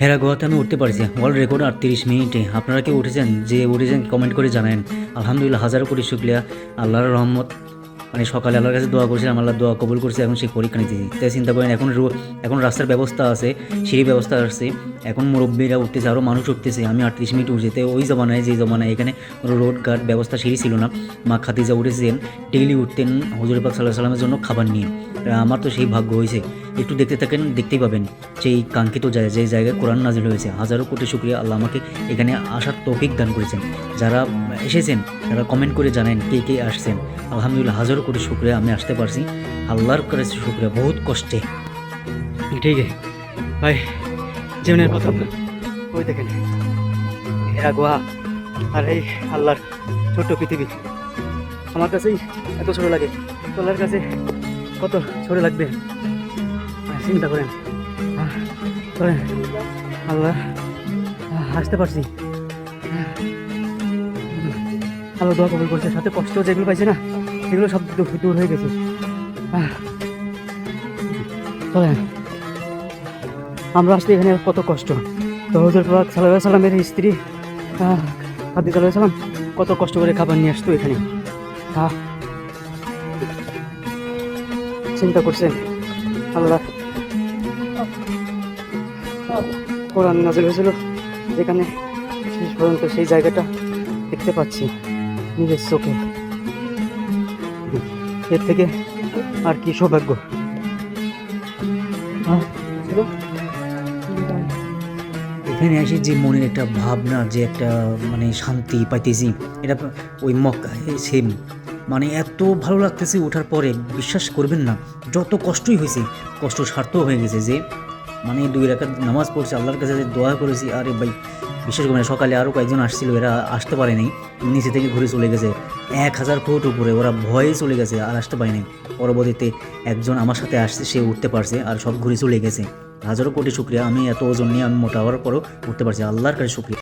হেরা গোয়াতে আমি উঠতে পারছি ওয়ার্ল্ড রেকর্ড 38 মিনিটে। আপনারা কেউ উঠেছেন? যে উঠেছেন কমেন্ট করে জানান। আলহামদুলিল্লাহ, হাজারো কোটি শুক্রিয়া, আল্লাহর রহমত। মানে সকালে আল্লাহর কাছে দোয়া করছিলাম, আল্লাহ দোয়া কবুল করছে, এখন সেই পরীক্ষা নিতেছি। তাই চিন্তা করেন, এখন রাস্তার ব্যবস্থা আছে, সিঁড়ি ব্যবস্থা আছে, এখন মুরব্বীরা উঠতেছে, আরও মানুষ উঠতেছে। আমি 38 মিনিট উঠছি। তো ওই জমানায়, যে জমানায় এখানে কোনো রোড গার্ড ব্যবস্থা, সিঁড়ি ছিল না, মা খাদিজা উঠেছেন, ডেইলি উঠতেন হুজুর পাক সাল্লাহ সাল্লামের জন্য খাবার নিয়ে। আমার তো সেই ভাগ্য হয়েছে। একটু দেখতে থাকেন, দেখতেই পাবেন সেই কাঙ্ক্ষিত জায়গা, যে জায়গায় কোরআন নাজিল হয়েছে। হাজারো কোটি শুকরিয়া, আল্লাহ আমাকে এখানে আসার তৌফিক দান করেছেন। যারা এসেছেন তারা কমেন্ট করে জানেন কে কে আসছেন। আলহামদুলিল্লাহ, হাজারো কোটি শুকরিয়া, আমি আসতে পারছি। আল্লাহর কাছে শুকরিয়া, বহুত কষ্টে। ঠিক আছে ভাই, জীবনের প্রথম ওই দেখেন হেরা গোয়া আর এই আল্লাহর ছোট্ট পৃথিবী আমার কাছেই এত ছোট লাগে, তোলার কাছে কত ছোট লাগবে চিন্তা করেন। করেন আল্লাহ, হাসতে পারছি, আল্লাহ দোয়া কবুল করছে, সাথে কষ্ট যেগুলো পাইছে না সেগুলো সব দূর হয়ে গেছে। চলেন, আমরা আসলে এখানে কত কষ্ট। তো হুজুর পাক সাল্লাল্লাহু আলাইহি সাল্লামের স্ত্রী খাদিজা সাল্লাল্লাহু আলাইহি সাল্লাম কত কষ্ট করে খাবার নিয়ে আসতো এখানে। চিন্তা করছেন আল্লাহ কোরআন নাযিল হয়েছিল যেখানে, শেষ পর্যন্ত সেই জায়গাটা দেখতে পাচ্ছি নিজের চোখে। এর থেকে আর কি সৌভাগ্য। এখানে এসে যে মনের একটা ভাবনা, যে একটা মানে শান্তি পাইতেছি, এটা ওই মক্কায় সেম। মানে এত ভালো লাগতেছে ওঠার পরে, বিশ্বাস করবেন না, যত কষ্টই হয়েছে কষ্ট সার্থক হয়ে গেছে। যে মানে 2 রাকাত নামাজ পড়ছি, আল্লাহর কাছে দোয়া করেছি। আরে ভাই, বিশ্বাস করবেন, সকালে আরও কয়েকজন আসছিল, এরা আসতে পারেনি, নিচে থেকে ঘুরে চলে গেছে 1000 ফুট উপরে, ওরা ভয়ে চলে গেছে আর আসতে পারেনি। পরবর্তীতে একজন আমার সাথে আসছে, সে উঠতে পারছে, আর সব ঘুরে চলে গেছে। হাজারো কোটি শুক্রিয়া, আমি এত ওজন নিয়ে আমি মোটা হওয়ার পরও উঠতে পারছি। আল্লাহর কাছে শুক্রিয়া।